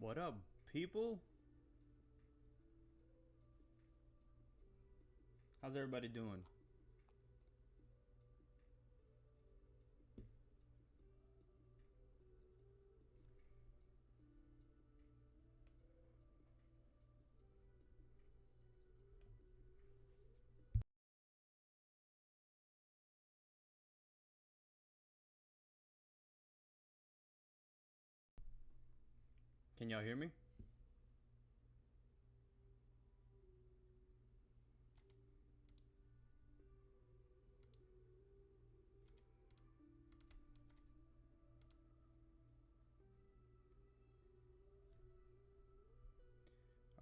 What up, people? How's everybody doing? Can y'all hear me?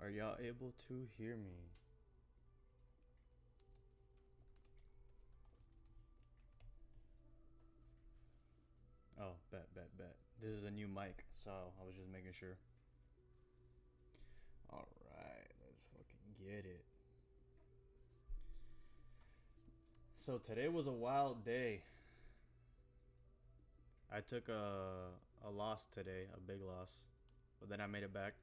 Are y'all able to hear me? Oh, bet. This is a new mic, so I was just making sure. Alright, let's fucking get it. So today was a wild day. I took a loss today, a big loss, but then I made it back.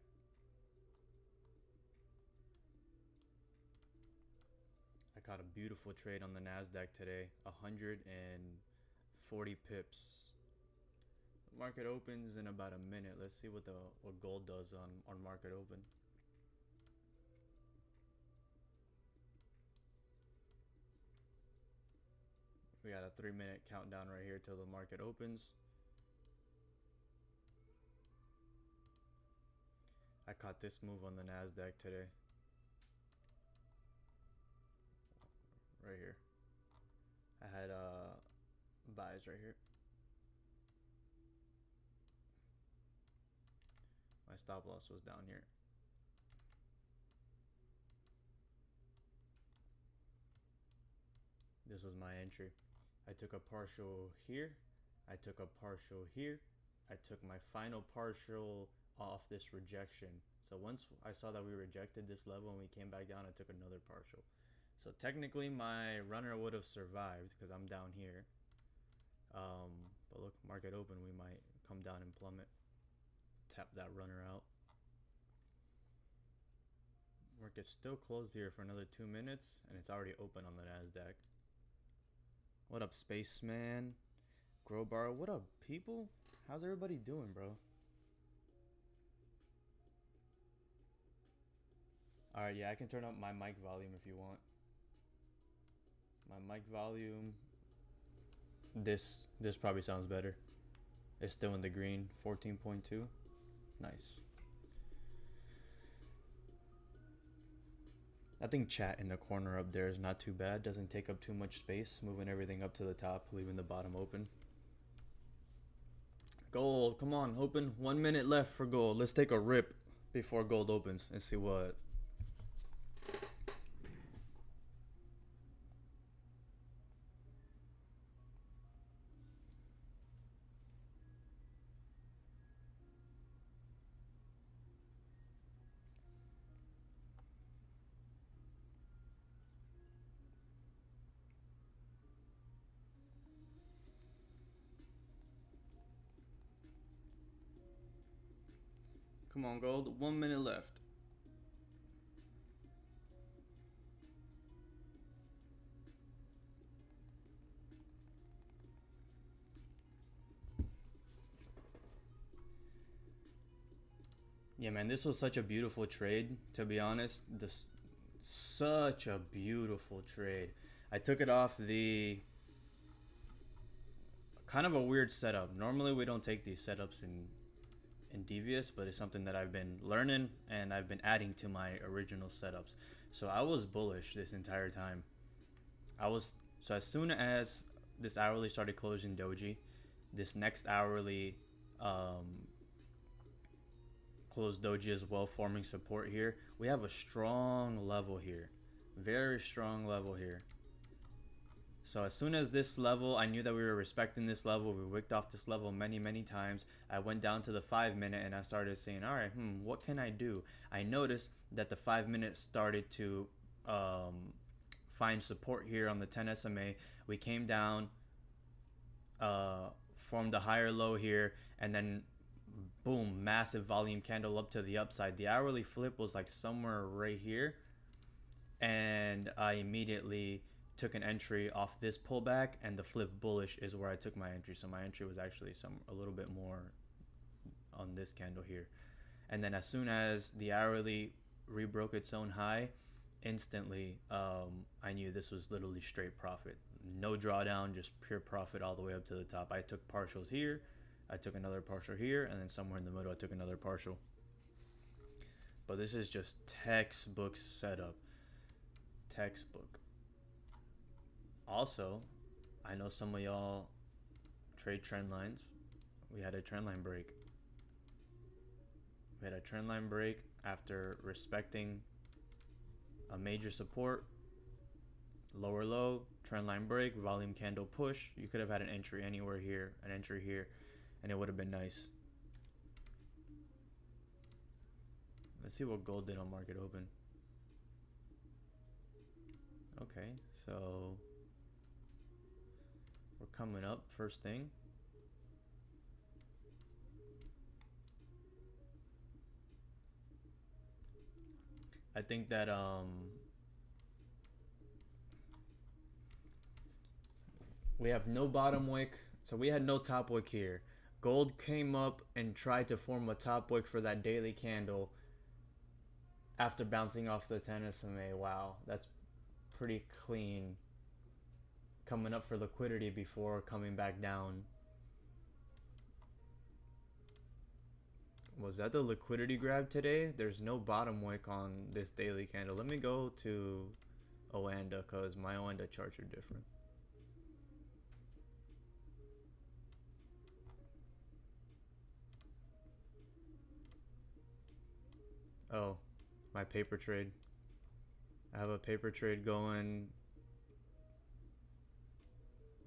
I caught a beautiful trade on the Nasdaq today, 140 pips. Market opens in about a minute. Let's see what gold does on market open. We got a 3-minute countdown right here till the market opens. I caught this move on the Nasdaq today. Right here. I had buys right here. My stop loss was down here. This was my entry. I took a partial here. I took a partial here. I took my final partial off this rejection. So once I saw that we rejected this level and we came back down, I took another partial. So technically my runner would have survived because I'm down here. But look, market open, we might come down and plummet. Tap that runner out. Market's still closed here for another 2 minutes and it's already open on the Nasdaq. What up, Spaceman? Growbar, what up, people? How's everybody doing, bro? Alright, yeah, I can turn up my mic volume if you want. My mic volume. This probably sounds better. It's still in the green, 14.2. Nice. I think chat in the corner up there is not too bad. Doesn't take up too much space. Moving everything up to the top, leaving the bottom open. Gold, come on, open. 1 minute left for gold. Let's take a rip before gold opens and see what. Come on, gold. 1 minute left. Yeah, man, this was such a beautiful trade, to be honest. Such a beautiful trade. I took it off the kind of a weird setup. Normally we don't take these setups in Devious, but it's something that I've been learning and I've been adding to my original setups. So I was bullish this entire time. So as soon as this hourly started closing doji, this next hourly closed doji as well, forming support here. We have a strong level here, very strong level here. So as soon as this level, I knew that we were respecting this level. We wicked off this level many times. I went down to the 5 minute and I started saying, all right, what can I do? I noticed that the 5 minute started to find support here on the 10 SMA. We came down, formed a higher low here, and then boom, massive volume candle up to the upside. The hourly flip was like somewhere right here, and I immediately took an entry off this pullback, and the flip bullish is where I took my entry. So my entry was actually a little bit more on this candle here. And then as soon as the hourly rebroke its own high, instantly I knew this was literally straight profit. No drawdown, just pure profit all the way up to the top. I took partials here, I took another partial here, and then somewhere in the middle I took another partial. But this is just textbook setup. Textbook. Also, I know some of y'all trade trend lines. We had a trend line break. We had a trend line break after respecting a major support, lower low, trend line break, volume candle push. You could have had an entry anywhere here, an entry here, and it would have been nice. Let's see what gold did on market open. Okay, so we're coming up first thing. I think that we have no bottom wick, so we had no top wick here. Gold came up and tried to form a top wick for that daily candle after bouncing off the 10 SMA. Wow, that's pretty clean. Coming up for liquidity before coming back down. Was that the liquidity grab today? There's no bottom wick on this daily candle. Let me go to Oanda because my Oanda charts are different. Oh, my paper trade. I have a paper trade going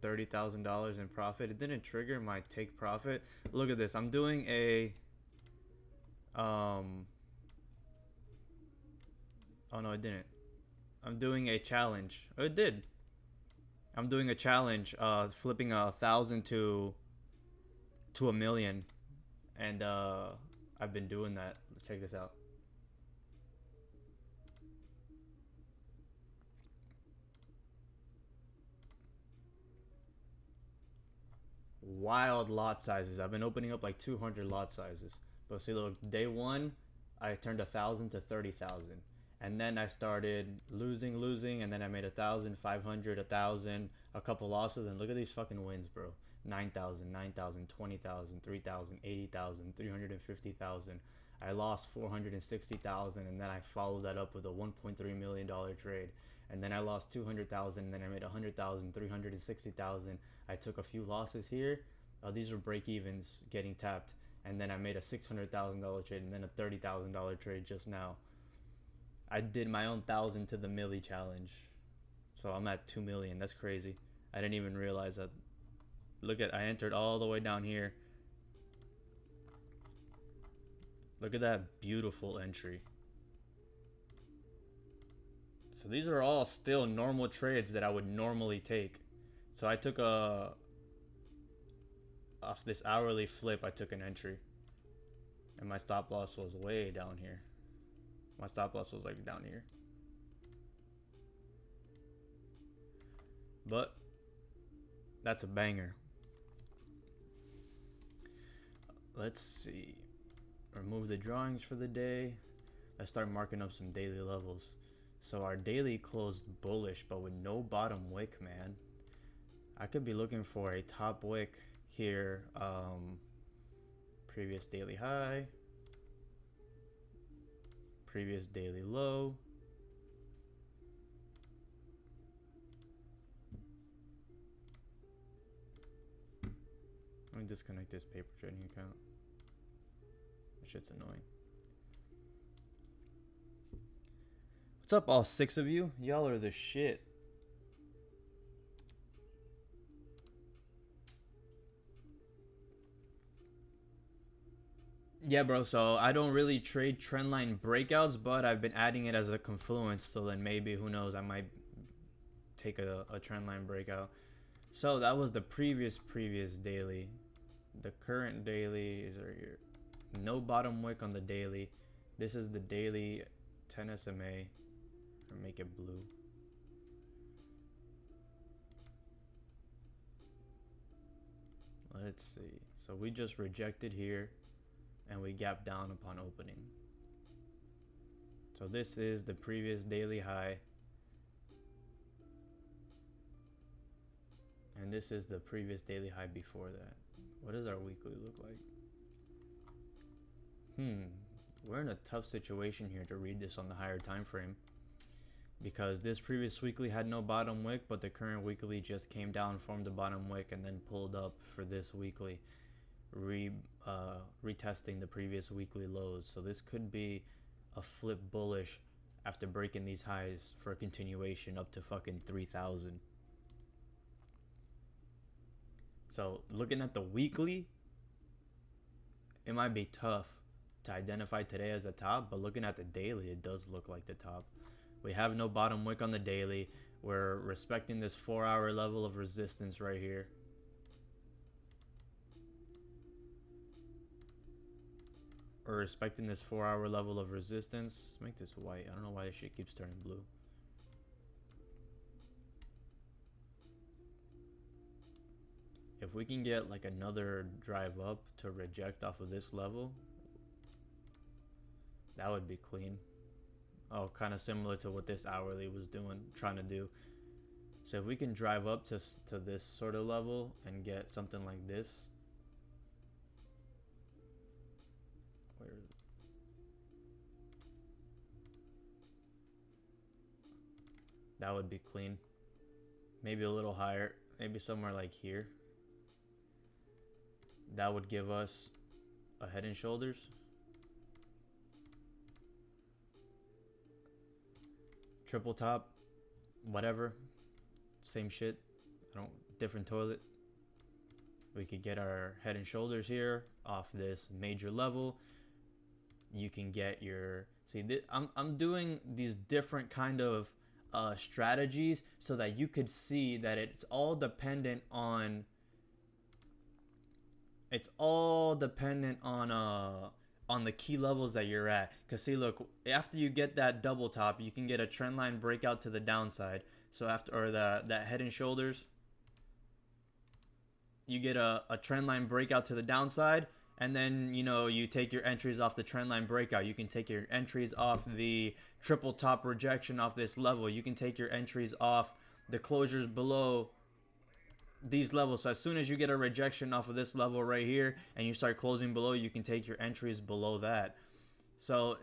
$30,000 in profit. It didn't trigger my take profit. Look at this. I'm doing a oh no, it didn't. I'm doing a challenge. Oh, it did. I'm doing a challenge, flipping 1,000 to a million, and I've been doing that. Check this out. Wild lot sizes. I've been opening up like 200 lot sizes. But see, look, day one, I turned 1,000 to 30,000, and then I started losing, and then I made 1,000, 500, 1,000, a couple losses, and look at these fucking wins, bro. 9,000, 9,000, 20,000, 3,000, 80,000, 350,000. I lost 460,000, and then I followed that up with a $1.3 million trade. And then I lost 200,000, and then I made 100,000, 360,000. I took a few losses here. These were break evens getting tapped. And then I made a $600,000 trade, and then a $30,000 trade just now. I did my own 1,000 to the milli challenge. So I'm at 2 million. That's crazy. I didn't even realize that. Look at, I entered all the way down here. Look at that beautiful entry. So these are all still normal trades that I would normally take. So I took off this hourly flip, I took an entry. And my stop loss was way down here. My stop loss was like down here. But that's a banger. Let's see. Remove the drawings for the day. Let's start marking up some daily levels. So our daily closed bullish, but with no bottom wick, man. I could be looking for a top wick here. Previous daily high. Previous daily low. Let me disconnect this paper trading account. That shit's annoying. What's up, all 6 of you? Y'all are the shit. Yeah, bro, so I don't really trade trendline breakouts, but I've been adding it as a confluence, so then maybe, who knows, I might take a trendline breakout. So that was the previous daily. The current daily is right here. No bottom wick on the daily. This is the daily 10 SMA, or make it blue. Let's see. So we just rejected here and we gapped down upon opening. So this is the previous daily high. And this is the previous daily high before that. What does our weekly look like? We're in a tough situation here to read this on the higher time frame, because this previous weekly had no bottom wick, but the current weekly just came down, formed a bottom wick, and then pulled up for this weekly, retesting the previous weekly lows. So this could be a flip bullish after breaking these highs for a continuation up to fucking 3,000. So looking at the weekly, it might be tough to identify today as a top, but looking at the daily, it does look like the top. We have no bottom wick on the daily. We're respecting this 4-hour level of resistance right here. We're respecting this 4-hour level of resistance. Let's make this white. I don't know why this shit keeps turning blue. If we can get like another drive up to reject off of this level, that would be clean. Oh, kind of similar to what this hourly was trying to do. So if we can drive up to this sort of level and get something like this. Where is it? That would be clean. Maybe a little higher, maybe somewhere like here. That would give us a head and shoulders. Triple top, whatever, same shit. Different toilet. We could get our head and shoulders here off this major level. You can get your, see, I'm doing these different kind of strategies so that you could see that it's all dependent on the key levels that you're at. Because see, look, after you get that double top, you can get a trend line breakout to the downside. So after, or that head and shoulders, you get a trend line breakout to the downside, and then, you know, you take your entries off the trend line breakout. You can take your entries off the triple top rejection off this level. You can take your entries off the closures below these levels. So as soon as you get a rejection off of this level right here and you start closing below, you can take your entries below that. So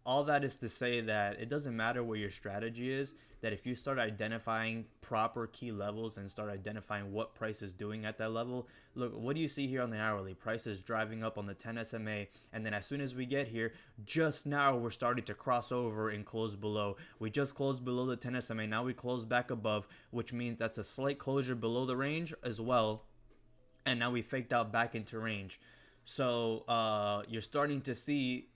all that is to say that it doesn't matter what your strategy is, that if you start identifying proper key levels and start identifying what price is doing at that level. Look, what do you see here on the hourly? Price is driving up on the 10 SMA, and then as soon as we get here, just now we're starting to cross over and close below. We just closed below the 10 SMA, now we close back above, which means that's a slight closure below the range as well, and now we faked out back into range. So you're starting to see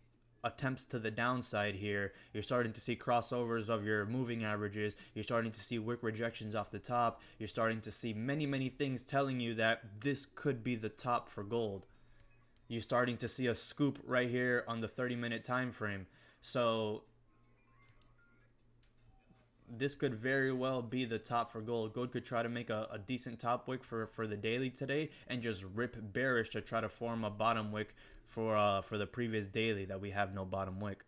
attempts to the downside here. You're starting to see crossovers of your moving averages. You're starting to see wick rejections off the top. You're starting to see many things telling you that this could be the top for gold. You're starting to see a scoop right here on the 30-minute time frame. So this could very well be the top for gold. Gold could try to make a decent top wick for the daily today and just rip bearish to try to form a bottom wick for the previous daily that we have no bottom wick.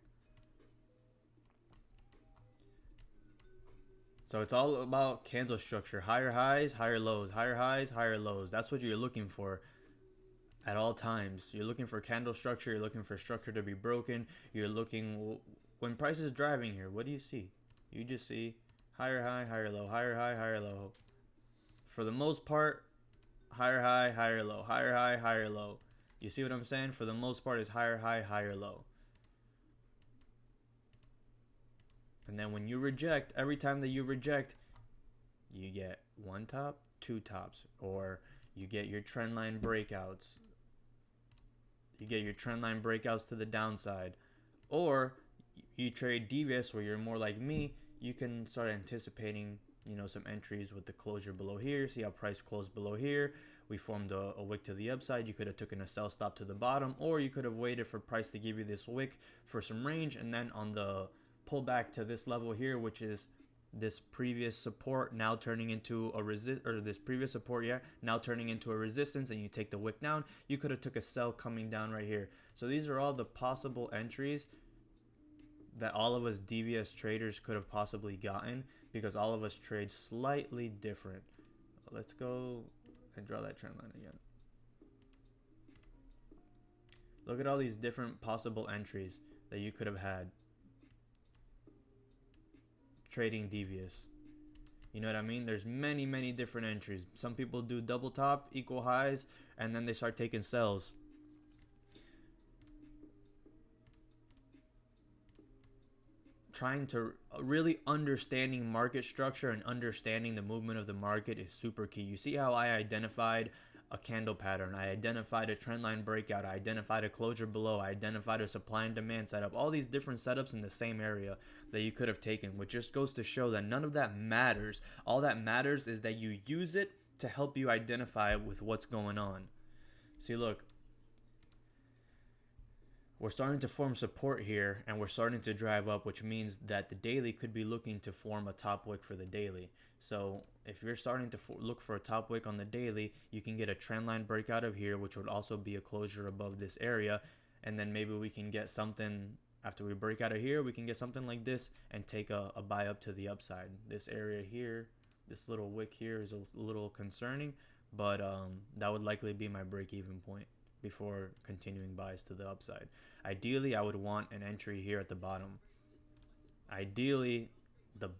So it's all about candle structure. Higher highs, higher lows. Higher highs, higher lows. That's what you're looking for at all times. You're looking for candle structure. You're looking for structure to be broken. You're looking, when price is driving here, what do you see? You just see higher high, higher low, higher high, higher low. For the most part, higher high, higher low, higher high, higher low. You see what I'm saying? For the most part, is higher high, higher low. And then when you reject, every time that you reject, you get one top, two tops, or you get your trend line breakouts. You get your trend line breakouts to the downside, or you trade devious where you're more like me. You can start anticipating, you know, some entries with the closure below here. See how price closed below here. we formed a wick to the upside. You could have taken a sell stop to the bottom, or you could have waited for price to give you this wick for some range, and then on the pullback to this level here, which is this previous support now turning into a this previous support, yeah, now turning into a resistance, and you take the wick down, you could have took a sell coming down right here. So these are all the possible entries that all of us devious traders could have possibly gotten, because all of us trade slightly different. Let's go and draw that trend line again. Look at all these different possible entries that you could have had trading devious. You know what I mean? There's many different entries. Some people do double top, equal highs, and then they start taking sells. Trying to really understanding market structure and understanding the movement of the market is super key. You see how I identified a candle pattern, I identified a trend line breakout, I identified a closure below, I identified a supply and demand setup, all these different setups in the same area that you could have taken, which just goes to show that none of that matters. All that matters is that you use it to help you identify with what's going on. See, look, we're starting to form support here, and we're starting to drive up, which means that the daily could be looking to form a top wick for the daily. So if you're starting to look for a top wick on the daily, you can get a trend line breakout of here, which would also be a closure above this area, and then maybe we can get something after we break out of here. We can get something like this and take a buy up to the upside. This area here, this little wick here is a little concerning, but that would likely be my break-even point before continuing buys to the upside. Ideally, I would want an entry here at the bottom. Ideally, the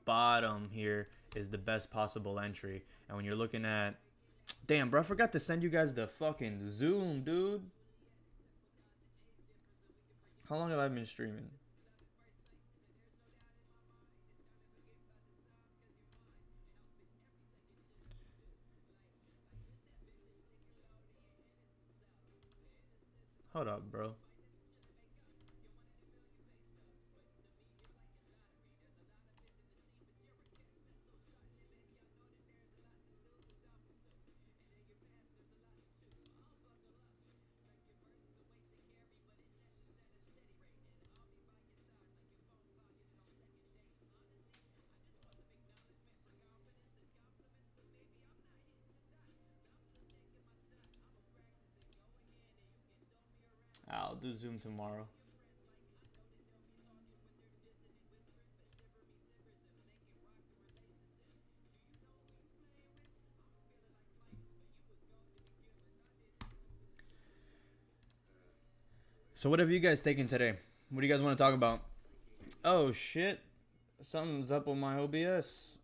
bottom here is the best possible entry. And when you're looking at, damn, bro, I forgot to send you guys the fucking Zoom, dude. How long have I been streaming? Hold up, bro. I'll do Zoom tomorrow. So what have you guys taken today? What do you guys want to talk about? Oh shit, something's up with my OBS.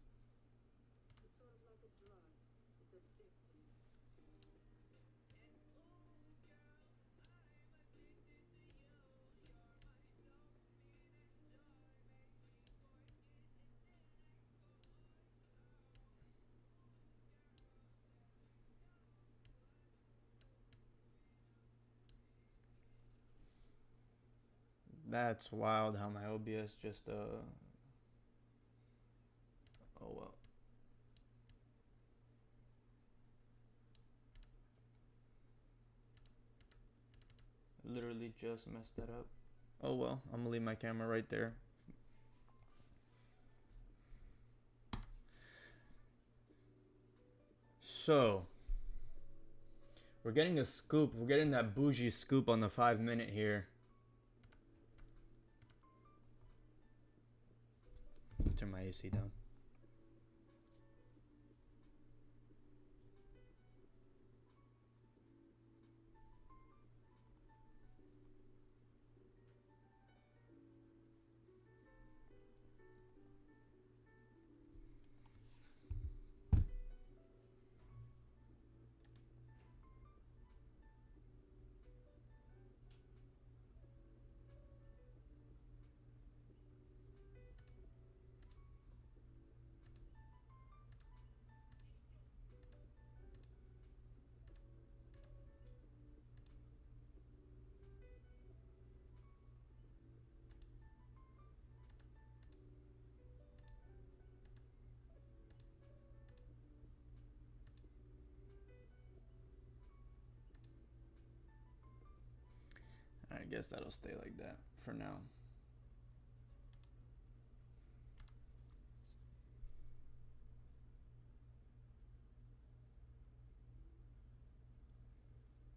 That's wild how my OBS just oh well. Literally just messed that up. Oh well, I'm gonna leave my camera right there. So we're getting a scoop. We're getting that bougie scoop on the 5-minute here. Turn my AC down. I guess that'll stay like that for now.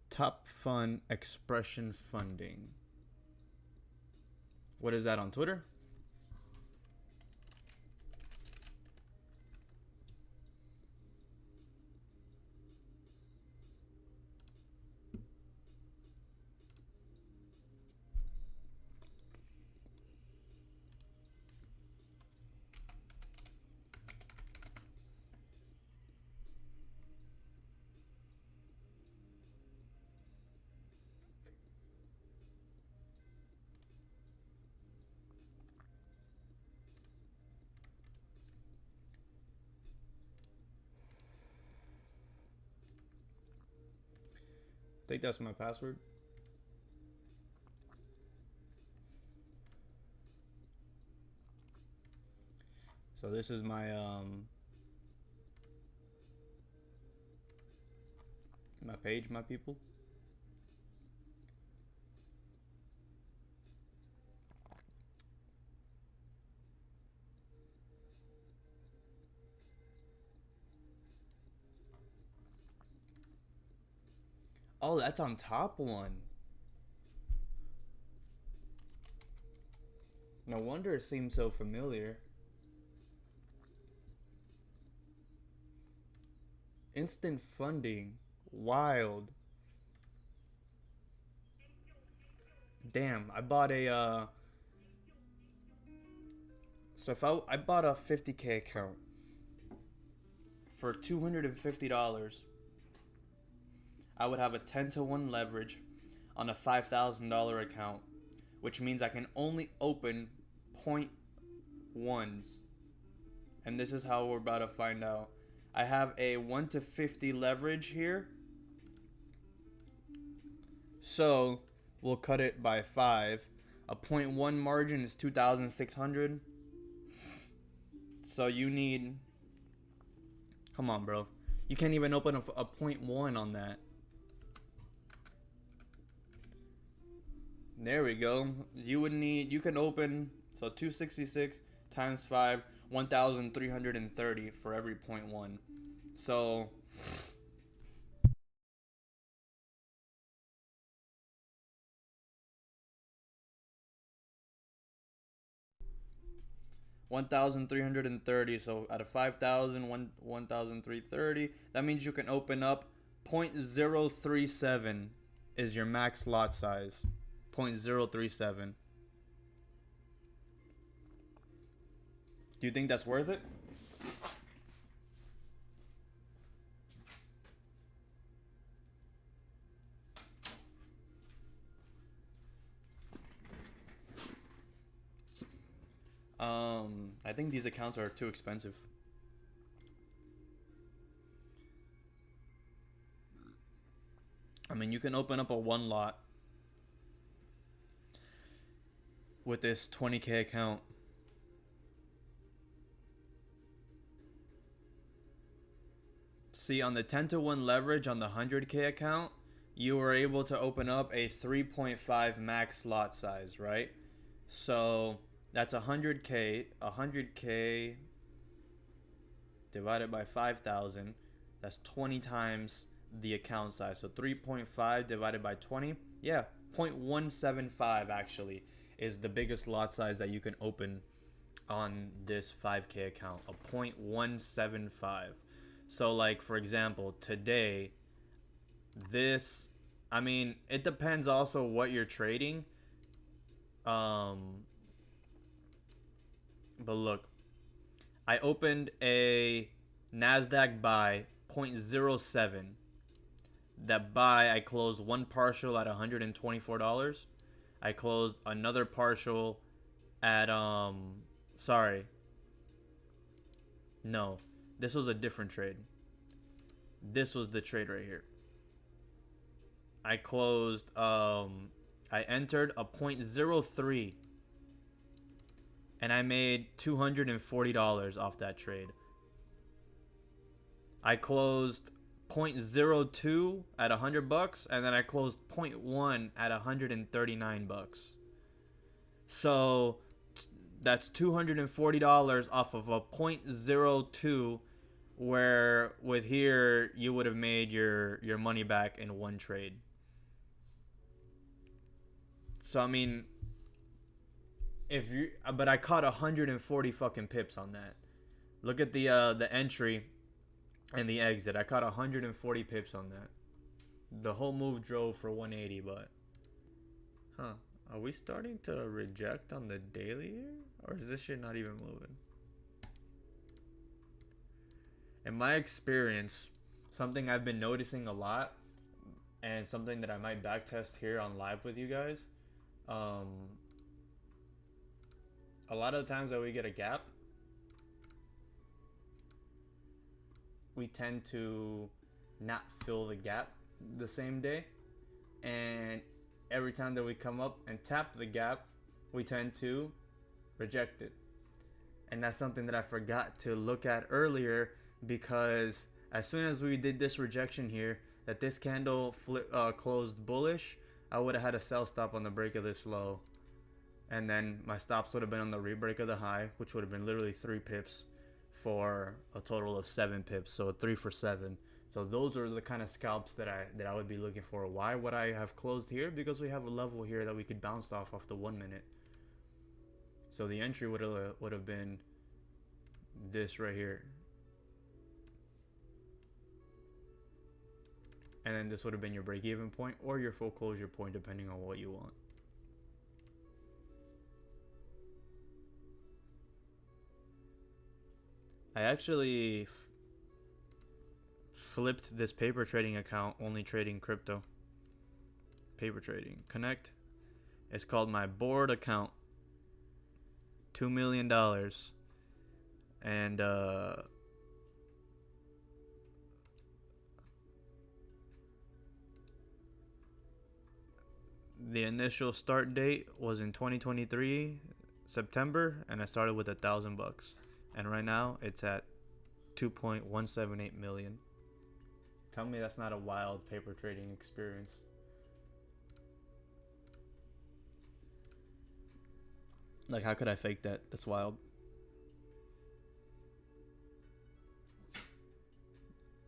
Top Fun Expression Funding. What is that on Twitter? I think that's my password. So this is my my page, my people. Oh, that's on top one. No wonder it seems so familiar. Instant funding. Wild. Damn, I bought a so if I bought a 50K account for $250, I would have a 10-to-1 leverage on a $5,000 account, which means I can only open 0.1s. And this is how we're about to find out. I have a 1-to-50 leverage here. So we'll cut it by 5. A 0.1 margin is 2,600. So you need, come on, bro. You can't even open a 0.1 on that. There we go. You would need, you can open, so 266 times 5, 1,330 for every 0.1. So $1,330. So out of 5,000, 1,330. That means you can open up 0.037 is your max lot size. 0.037. Do you think that's worth it? I think these accounts are too expensive. I mean, you can open up a one lot with this 20K account. See, on the 10-to-1 leverage on the 100K account, you were able to open up a 3.5 max lot size, right? So that's 100K. 100K divided by 5,000. That's 20 times the account size. So 3.5 divided by 20. Yeah, 0.175 actually is the biggest lot size that you can open on this 5K account. A 0.175. So like, for example, today, this, I mean, it depends also what you're trading. But look, I opened a Nasdaq buy 0.07. That buy, I closed one partial at $124. I closed another partial at sorry. No, this was a different trade. This was the trade right here. I closed I entered a 0.03 and I made $240 off that trade. I closed 0.02 at $100, and then I closed 0.1 at $139. So that's $240 off of a 0.02, where with here you would have made your money back in one trade. So I mean, if you, but I caught 140 fucking pips on that. Look at the entry and the exit. I caught 140 pips on that. The whole move drove for 180, but are we starting to reject on the daily here, or is this shit not even moving? In my experience, something I've been noticing a lot, and something that I might backtest here on live with you guys, a lot of the times that we get a gap, we tend to not fill the gap the same day, and every time that we come up and tap the gap, we tend to reject it. And that's something that I forgot to look at earlier, because as soon as we did this rejection here, that this candle closed bullish, I would have had a sell stop on the break of this low, and then my stops would have been on the rebreak of the high, which would have been literally 3 pips for a total of 7 pips, so 3 for 7. So those are the kind of scalps that I would be looking for. Why would I have closed here? Because we have a level here that we could bounce off the 1 minute. So the entry would have been this right here, and then this would have been your break-even point or your full closure point, depending on what you want. I actually flipped this paper trading account, only trading crypto. Paper trading. Connect. It's called my board account. $2 million. And the initial start date was in 2023 September, and I started with $1,000, and right now it's at 2.178 million. Tell me that's not a wild paper trading experience. Like, how could I fake that? That's wild.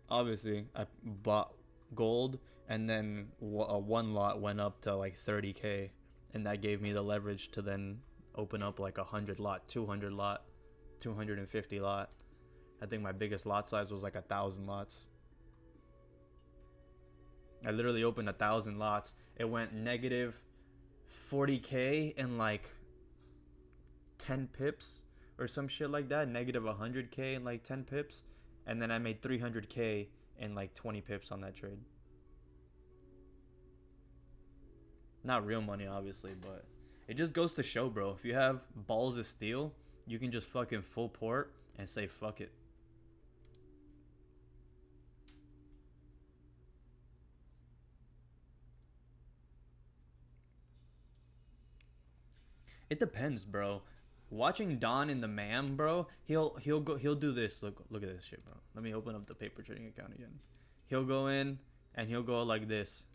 Obviously, I bought gold, and then one lot went up to like 30K, and that gave me the leverage to then open up like 100 lot, 200 lot, 250 lot. I think my biggest lot size was like 1,000 lots. I literally opened 1,000 lots. It went negative 40K in like 10 pips or some shit like that. Negative 100K in like 10 pips. And then I made 300K in like 20 pips on that trade. Not real money, obviously, but it just goes to show, bro. If you have balls of steel, you can just fucking full port and say fuck it. It depends, bro. Watching Don in the MAM, bro, he'll do this. Look at this shit, bro. Let me open up the paper trading account again. He'll go in and he'll go like this.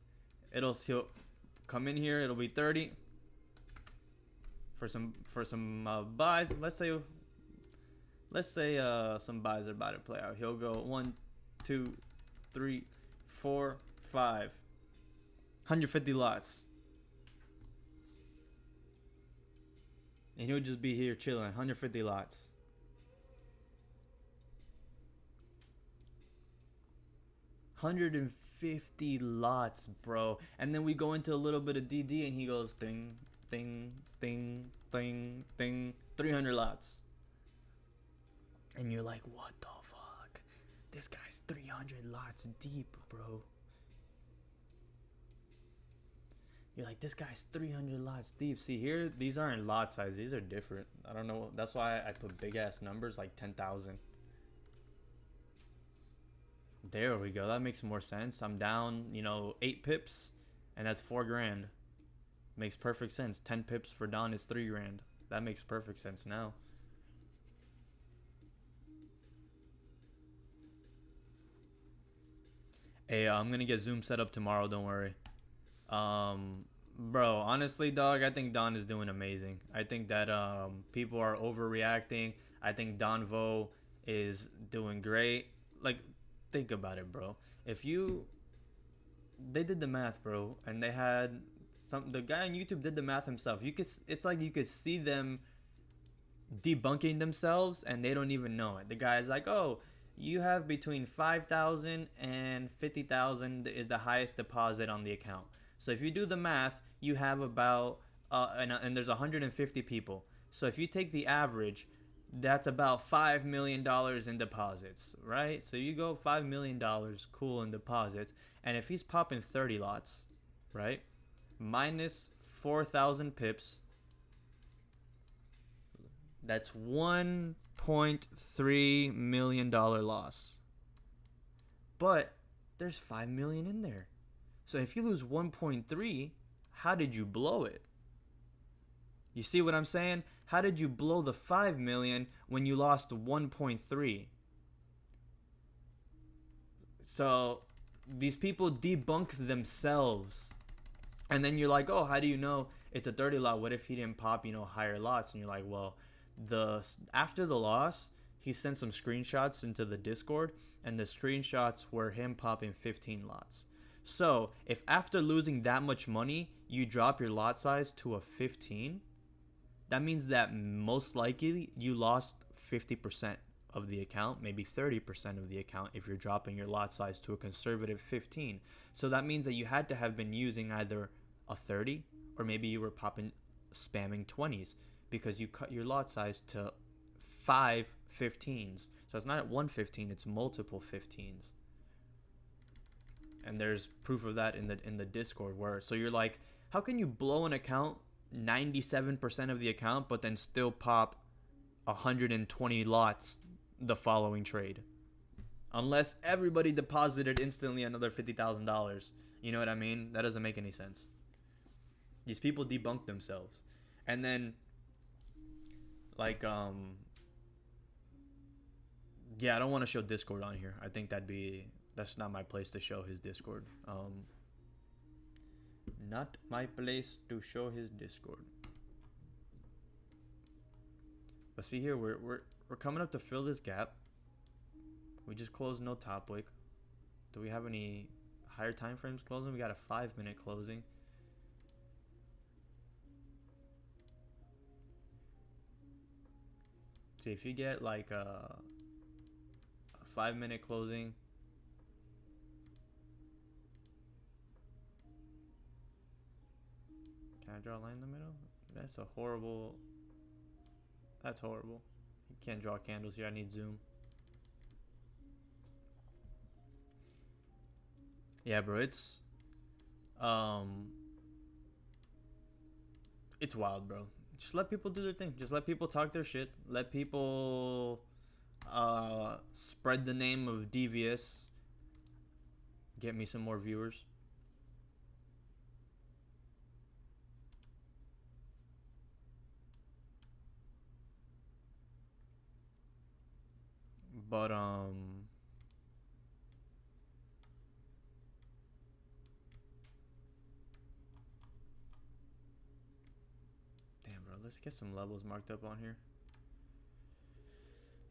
He'll come in here. It'll be 30 for some buys. Let's say some buys are about to play out. He'll go 1, 2, 3, 4, 5, 150 lots. And he'll just be here chilling. 150 lots. $150 lots, bro. And then we go into a little bit of DD, and he goes ding, ding, ding, ding, ding. 300 lots. And you're like, what the fuck? This guy's 300 lots deep, bro. You're like, this guy's 300 lots deep. See here, these aren't lot size. These are different. I don't know. That's why I put big ass numbers like 10,000. There we go. That makes more sense. I'm down, 8 pips, and that's 4 grand. Makes perfect sense. 10 pips for Don is 3 grand. That makes perfect sense now. Hey, I'm gonna get Zoom set up tomorrow. Don't worry. Bro, honestly, dog, I think Don is doing amazing. I think that people are overreacting. I think Don Vo is doing great. Like, think about it, bro. If you they did the math, bro, and they had the guy on YouTube did the math himself. It's like you could see them debunking themselves and they don't even know it. The guy's like, "Oh, you have between 5,000 and 50,000 is the highest deposit on the account." So if you do the math, you have about and there's 150 people. So if you take the average, that's about $5 million in deposits, right? So you go $5 million, cool, in deposits, and if he's popping 30 lots, right, minus 4,000 pips, that's $1.3 million loss. But there's 5 million in there. So if you lose 1.3, how did you blow it? You see what I'm saying? How did you blow the 5 million when you lost 1.3? So these people debunk themselves. And then you're like, "Oh, how do you know it's a 30 lot? What if he didn't pop, higher lots?" And you're like, "Well, after the loss, he sent some screenshots into the Discord, and the screenshots were him popping 15 lots. So if after losing that much money, you drop your lot size to a 15, that means that most likely you lost 50% of the account, maybe 30% of the account if you're dropping your lot size to a conservative 15. So that means that you had to have been using either a 30 or maybe you were spamming 20s because you cut your lot size to 5 15s. So it's not one 15, it's multiple 15s. And there's proof of that in the Discord so you're like, how can you blow an account 97% of the account but then still pop 120 lots the following trade? Unless everybody deposited instantly another $50,000. You know what I mean? That doesn't make any sense. These people debunk themselves. And then yeah, I don't want to show Discord on here. I think that's not my place to show his Discord. Not my place to show his Discord. But see here, we're coming up to fill this gap. We just closed no top wick. Do we have any higher time frames closing? We got a 5-minute closing. See, if you get like a 5-minute closing, can I draw a line in the middle? That's horrible. You can't draw candles here. I need zoom. Yeah, bro, it's wild, bro. Just let people do their thing. Just let people talk their shit. Let people spread the name of Devious. Get me some more viewers. But let's get some levels marked up on here.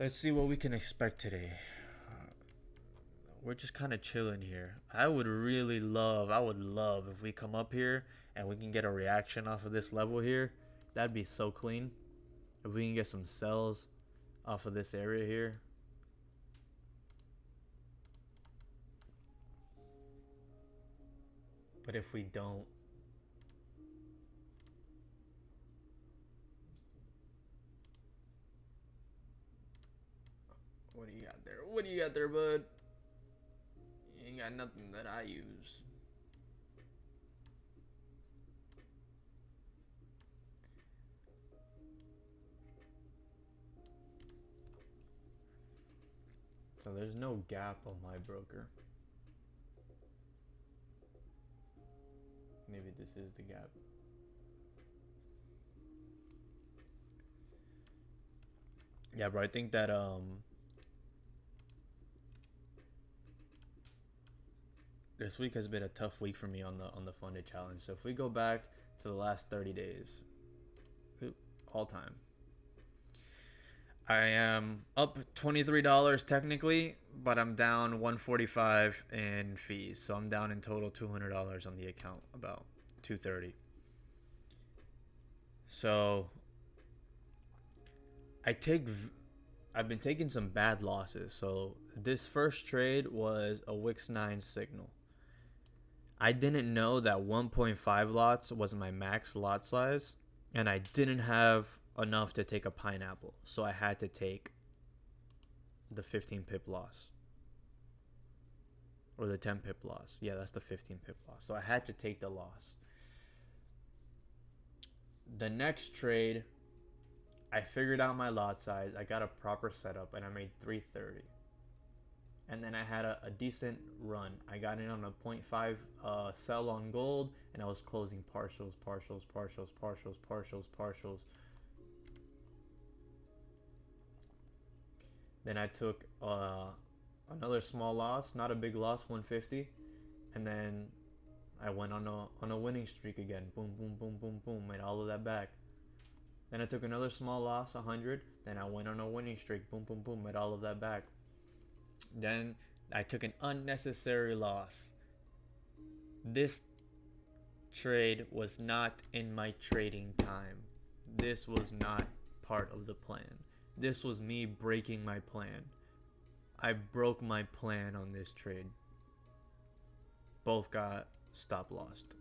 Let's see what we can expect today. We're just kind of chilling here. I would love if we come up here and we can get a reaction off of this level here. That'd be so clean. If we can get some sells off of this area here. But if we don't, what do you got there? What do you got there, bud? You ain't got nothing that I use. So there's no gap on my broker. Maybe this is the gap. Yeah, bro, I think that This week has been a tough week for me on the funded challenge. So if we go back to the last 30 days, all time, I am up $23 technically, but I'm down $145 in fees. So I'm down in total $200 on the account, about $230. So I've been taking some bad losses. So this first trade was a Wix 9 signal. I didn't know that 1.5 lots was my max lot size, and I didn't have enough to take a pineapple, so I had to take the 15 pip loss, or the 10 pip loss. Yeah, that's the 15 pip loss. So I had to take the loss. The next trade, I figured out my lot size, I got a proper setup, and I made 330. And then I had a decent run. I got in on a 0.5 sell on gold, and I was closing partials. Then I took another small loss, not a big loss, 150, and then I went on a winning streak again. Boom, boom, boom, boom, boom, made all of that back. Then I took another small loss, 100. Then I went on a winning streak. Boom, boom, boom, made all of that back. Then I took an unnecessary loss. This trade was not in my trading time. This was not part of the plan. This was me breaking my plan. I broke my plan on this trade. Both got stop lossed.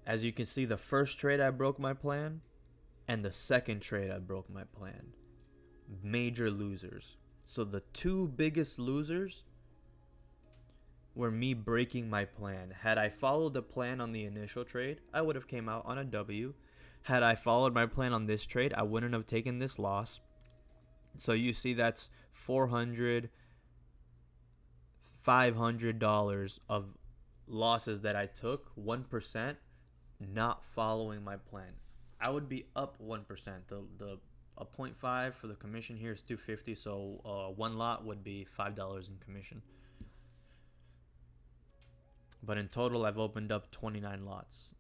As you can see, the first trade I broke my plan, and the second trade I broke my plan. Major losers. So the two biggest losers were me breaking my plan. Had I followed the plan on the initial trade, I would have came out on a W. Had I followed my plan on this trade, I wouldn't have taken this loss. So you see, that's $400, $500 of losses that I took, 1%, not following my plan. I would be up 1%. A 0.5 for the commission here is $250, so one lot would be $5 in commission. But in total, I've opened up 29 lots.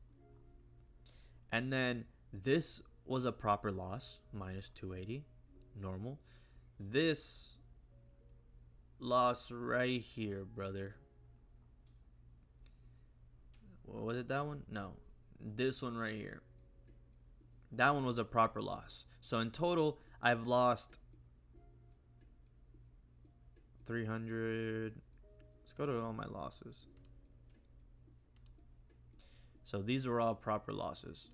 And then this was a proper loss, minus 280, normal. This loss right here, brother. Was it that one? No, this one right here. That one was a proper loss. So in total, I've lost 300. Let's go to all my losses. So these were all proper losses.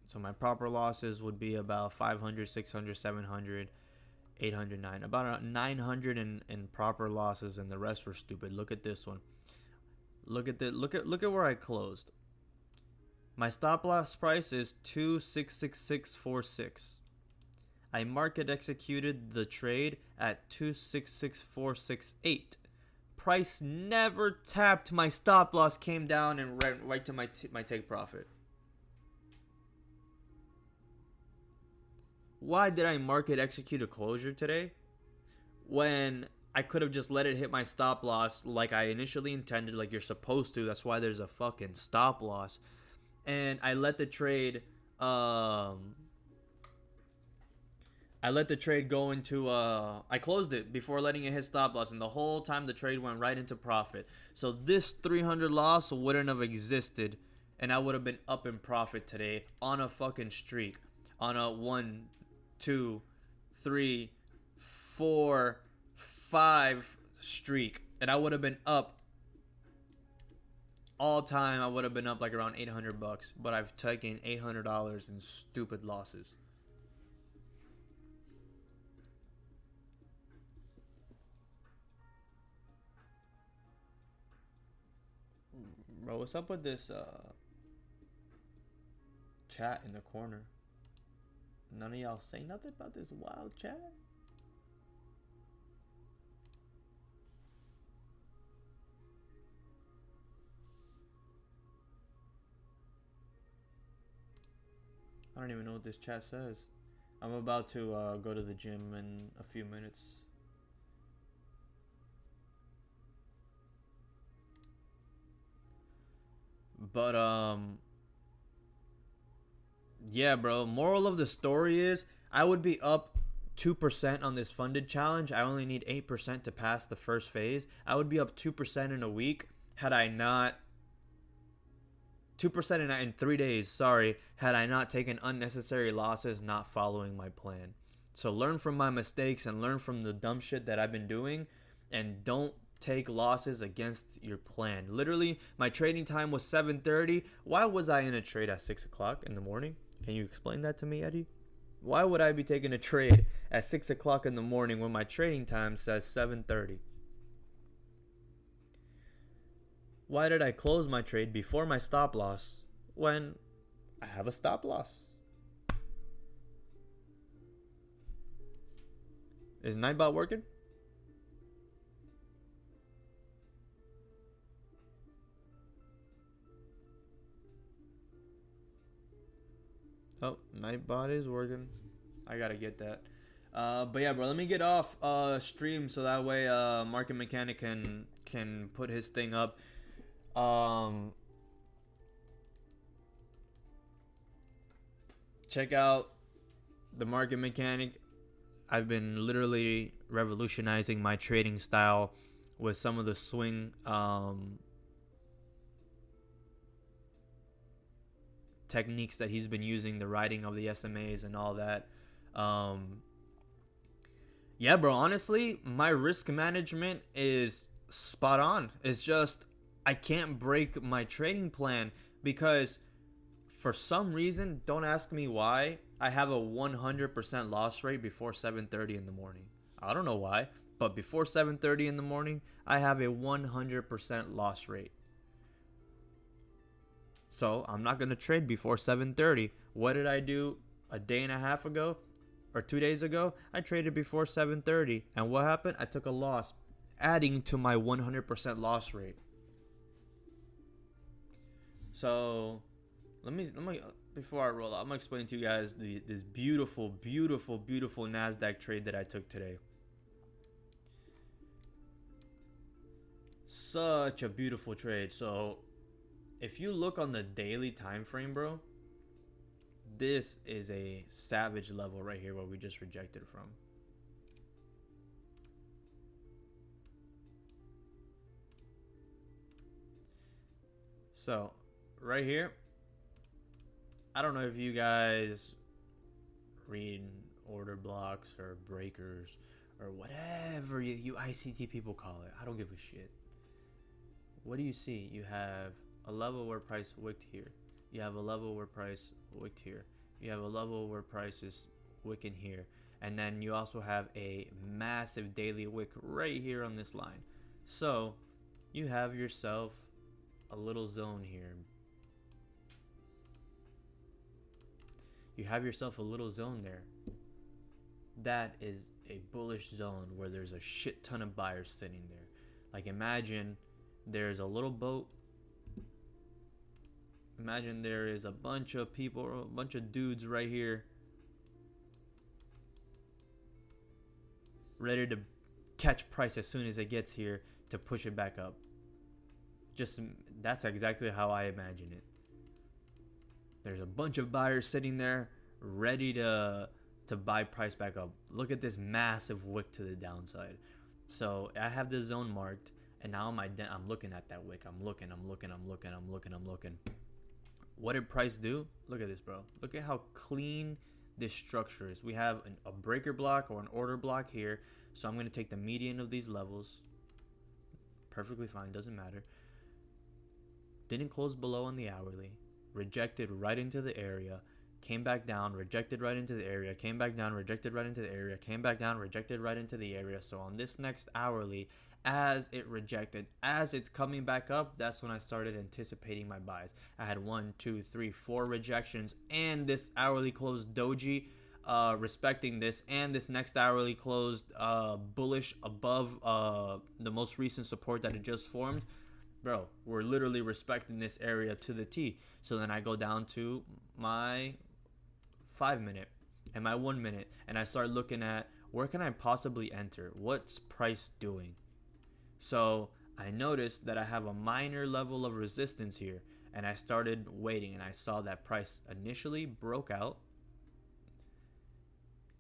So my proper losses would be about 500, 600, 700, 800, 900. About 900 in proper losses, and the rest were stupid. Look at this one. Look at where I closed. My stop loss price is 266646. I market executed the trade at 266468. Price never tapped. My stop loss came down and right to my take profit. Why did I market execute a closure today when I could have just let it hit my stop loss like I initially intended, like you're supposed to? That's why there's a fucking stop loss. And I let the trade go into I closed it before letting it hit stop loss, and the whole time the trade went right into profit. So this 300 loss wouldn't have existed, and I would have been up in profit today on a fucking streak, on a 1, 2, 3, 4, 5 streak, and I would have been up all time. I would have been up like around $800, but I've taken $800 in stupid losses. Bro, what's up with this chat in the corner? None of y'all say nothing about this wild chat? I don't even know what this chat says. I'm about to go to the gym in a few minutes. But yeah, bro. Moral of the story is I would be up 2% on this funded challenge. I only need 8% to pass the first phase. I would be up 2% in a week had I not 2% in 3 days, sorry, had I not taken unnecessary losses not following my plan. So learn from my mistakes and learn from the dumb shit that I've been doing, and don't take losses against your plan. Literally, my trading time was 7:30. Why was I in a trade at 6 o'clock in the morning? Can you explain that to me, Eddie? Why would I be taking a trade at 6 o'clock in the morning when my trading time says 7:30? Why did I close my trade before my stop loss when I have a stop loss? Is Nightbot working? Oh, Nightbot is working. I gotta get that. But yeah, bro, let me get off stream so that way Market Mechanic can put his thing up. Check out the Market Mechanic. I've been literally revolutionizing my trading style with some of the swing techniques that he's been using, the writing of the SMAs and all that. Yeah, bro, honestly, my risk management is spot on. It's just I can't break my trading plan because for some reason, don't ask me why, I have a 100% loss rate before 7:30 in the morning. I don't know why, but before 7:30 in the morning, I have a 100% loss rate. So I'm not going to trade before 7:30. What did I do a day and a half ago or 2 days ago? I traded before 7:30. And what happened? I took a loss, adding to my 100% loss rate. So let me before I roll out, I'm gonna explain to you guys this beautiful Nasdaq trade that I took today. Such a beautiful trade. So if you look on the daily time frame, bro, this is a savage level right here where we just rejected from. So right here, I don't know if you guys read order blocks or breakers or whatever you ICT people call it. I don't give a shit. What do you see? You have a level where price wicked here. You have a level where price wicked here. You have a level where price is wicking here. And then you also have a massive daily wick right here on this line. So you have yourself a little zone here. You have yourself a little zone there. That is a bullish zone where there's a shit ton of buyers sitting there. Like imagine there's a little boat. Imagine there is a bunch of people, a bunch of dudes right here ready to catch price as soon as it gets here to push it back up. Just that's exactly how I imagine it. There's a bunch of buyers sitting there ready to buy price back up. Look at this massive wick to the downside. So I have this zone marked, and now I'm looking at that wick. I'm looking. What did price do? Look at this, bro. Look at how clean this structure is. We have a breaker block or an order block here. So I'm going to take the median of these levels. Perfectly fine. Doesn't matter. Didn't close below on the hourly. Rejected right into the area. Came back down. Rejected right into the area. Came back down. Rejected right into the area. Came back down. Rejected right into the area. So on this next hourly, as it rejected, as it's coming back up, that's when I started anticipating my buys. I had 1, 2, 3, 4 rejections, and this hourly closed doji respecting this, and this next hourly closed bullish above the most recent support that it just formed. Bro, we're literally respecting this area to the T. So then I go down to my 5-minute and my 1-minute, and I start looking at where can I possibly enter? What's price doing? So I noticed that I have a minor level of resistance here. and I started waiting, and I saw that price initially broke out,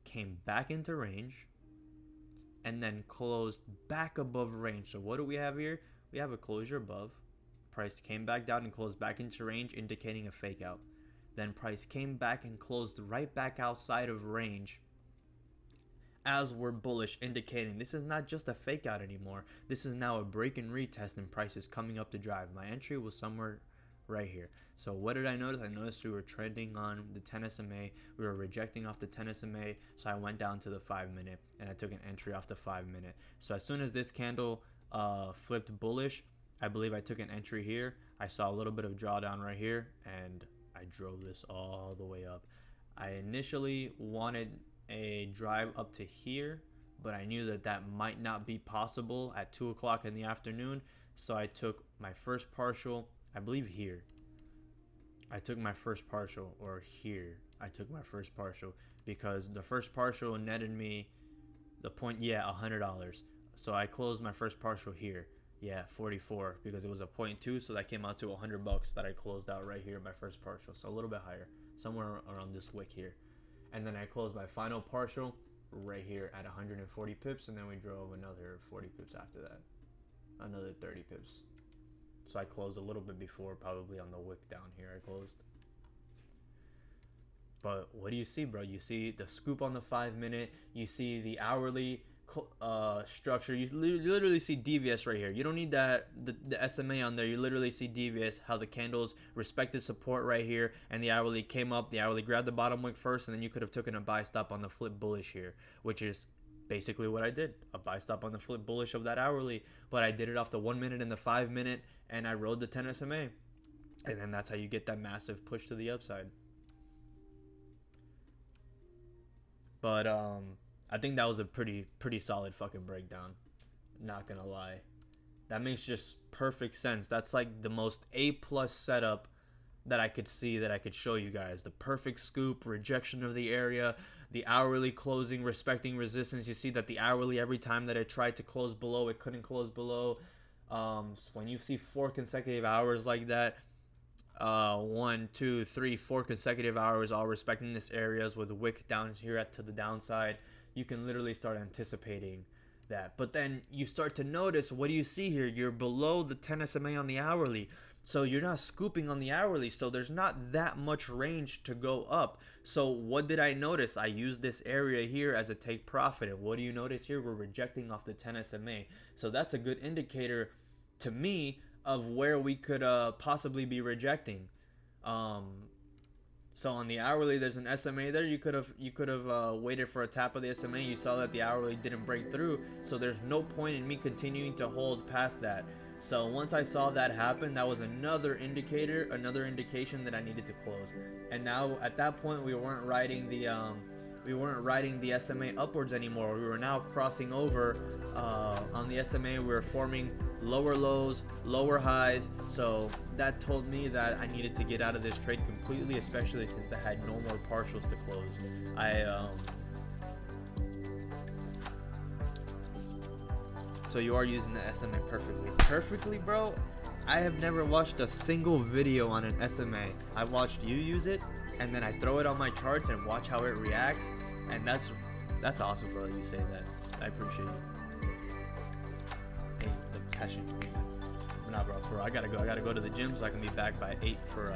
came back into range, and then closed back above range. So what do we have here? We have a closure above. Price came back down and closed back into range, indicating a fake out. Then price came back and closed right back outside of range as we're bullish, indicating this is not just a fake out anymore. This is now a break and retest, and price is coming up to drive. My entry was somewhere right here. So what did I notice? I noticed we were trending on the 10 SMA. We were rejecting off the 10 SMA. So I went down to the 5-minute and I took an entry off the 5-minute. So as soon as this candle flipped bullish, I believe I took an entry here. I saw a little bit of drawdown right here, and I drove this all the way up. I initially wanted a drive up to here, but I knew that that might not be possible at 2 o'clock in the afternoon. So I took my first partial, I believe here. I took my first partial, or here. I took my first partial because the first partial netted me the point, yeah, $100. So I closed my first partial here. Yeah, 44, because it was a 0.2, so that came out to $100 that I closed out right here, my first partial. So a little bit higher, somewhere around this wick here. And then I closed my final partial right here at 140 pips, and then we drove another 40 pips after that, another 30 pips. So I closed a little bit before, probably on the wick down here I closed. But what do you see, bro? You see the scoop on the 5-minute, you see the hourly structure. You literally see devious right here. You don't need that the SMA on there. You literally see devious, how the candles respected support right here, and the hourly came up. The hourly grabbed the bottom wick first, and then you could have taken a buy stop on the flip bullish here, which is basically what I did, a buy stop on the flip bullish of that hourly. But I did it off the 1-minute and the 5-minute, and I rode the 10 SMA, and then that's how you get that massive push to the upside. But I think that was a pretty solid fucking breakdown, not gonna lie. That makes just perfect sense. That's like the most A+ setup that I could see, that I could show you guys. The perfect scoop, rejection of the area, the hourly closing, respecting resistance. You see that the hourly, every time that it tried to close below, it couldn't close below. When you see 4 consecutive hours like that, 1, 2, 3, 4 consecutive hours all respecting this areas with a wick down here to the downside, you can literally start anticipating that. But then you start to notice, what do you see here? You're below the 10 SMA on the hourly, so you're not scooping on the hourly, so there's not that much range to go up. So what did I notice? I used this area here as a take profit, and what do you notice here? We're rejecting off the 10 SMA. So that's a good indicator to me of where we could possibly be rejecting. So on the hourly, there's an SMA there. You could have waited for a tap of the SMA. You saw that the hourly didn't break through, so there's no point in me continuing to hold past that. So once I saw that happen, that was another indicator, another indication that I needed to close. And now at that point, we weren't riding the SMA upwards anymore. We were now crossing over on the SMA. We were forming lower lows, lower highs. So that told me that I needed to get out of this trade completely, especially since I had no more partials to close. So you are using the SMA perfectly, bro. I have never watched a single video on an SMA. I watched you use it, and then I throw it on my charts and watch how it reacts, and that's awesome, bro. You say that. I appreciate you. Hey, the passion music. Nah, bro. I gotta go to the gym so I can be back by 8 for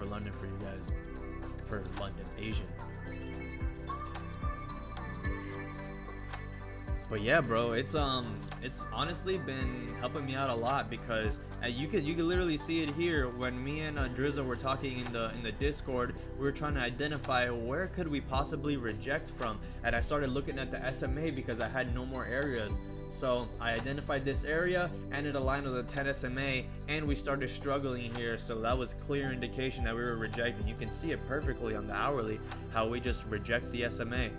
London for you guys. For London, Asian. But yeah, bro, it's honestly been helping me out a lot, because you could literally see it here when me and Drizzo were talking in the Discord. We were trying to identify where could we possibly reject from, and I started looking at the SMA because I had no more areas. So I identified this area, and it aligned with a 10 SMA, and we started struggling here. So that was clear indication that we were rejecting. You can see it perfectly on the hourly, how we just reject the SMA.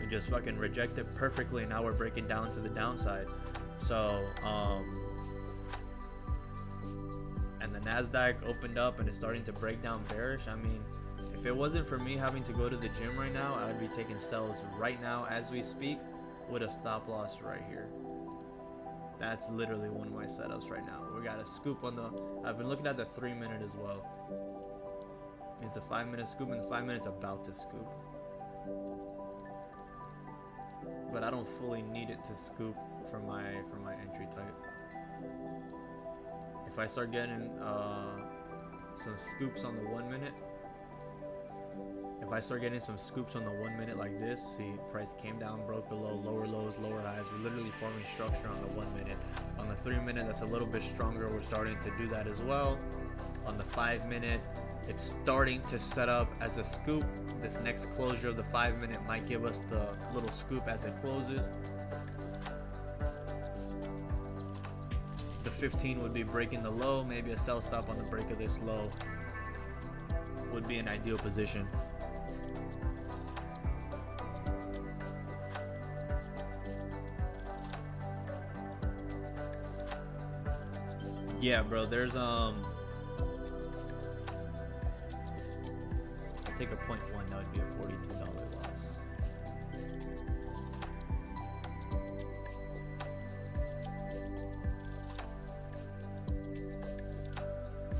We just fucking reject it perfectly, and now we're breaking down to the downside. So and the Nasdaq opened up and it's starting to break down bearish. I mean, if it wasn't for me having to go to the gym right now, I would be taking sells right now as we speak with a stop loss right here. That's literally one of my setups right now. We got a scoop on the, I've been looking at the 3 minute as well. It's the 5 minute scoop, and the 5 minutes about to scoop. But I don't fully need it to scoop for my entry type. If I start getting some scoops on the 1 minute, if I start getting some scoops on the 1 minute like this, see, price came down, broke below, lower lows, lower highs. We're literally forming structure on the 1 minute. On the 3 minute, that's a little bit stronger. We're starting to do that as well. On the 5 minute, it's starting to set up as a scoop. This next closure of the 5 minute might give us the little scoop as it closes. The 15 would be breaking the low. Maybe a sell stop on the break of this low would be an ideal position. Yeah, bro, there's I'll take a 0.1, that would be a $42 loss.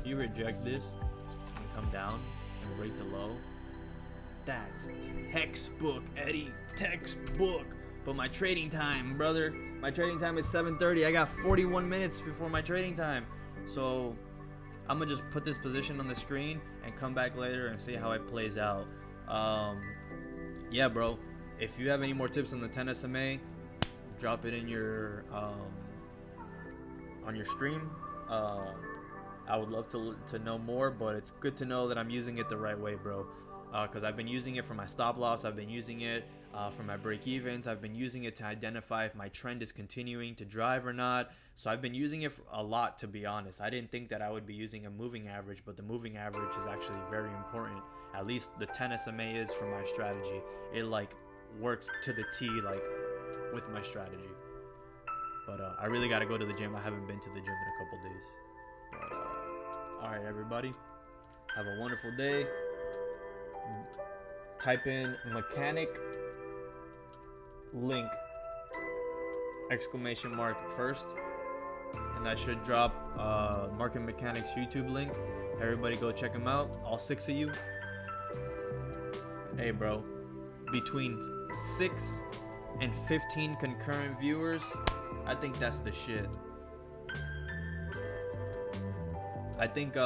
You reject this and come down and break the low. That's textbook, Eddie, textbook. But my trading time, brother, my trading time is 7:30. I got 41 minutes before my trading time. So I'm gonna just put this position on the screen and come back later and see how it plays out. Yeah, bro, if you have any more tips on the 10 SMA, drop it in your on your stream. I would love to know more, but it's good to know that I'm using it the right way, bro. Because I've been using it for my stop loss. I've been using it for my break evens. I've been using it to identify if my trend is continuing to drive or not. So I've been using it a lot, to be honest. I didn't think that I would be using a moving average, but the moving average is actually very important. At least the 10 SMA is for my strategy. It like works to the T, like with my strategy. But I really got to go to the gym. I haven't been to the gym in a couple days. But all right, everybody, have a wonderful day. Type in mechanic link exclamation mark first, and that should drop Market Mechanics YouTube link. Everybody go check them out, all 6 of you. Hey bro, between 6 and 15 concurrent viewers, I think that's the shit. I think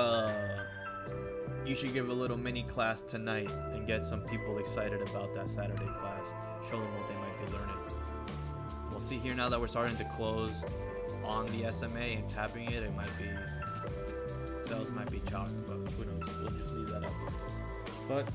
you should give a little mini class tonight and get some people excited about that Saturday class. Show them what they might be learning. We'll see here now that we're starting to close on the SMA and tapping it. It might be, sales might be chalked, but who knows? We'll just leave that up. But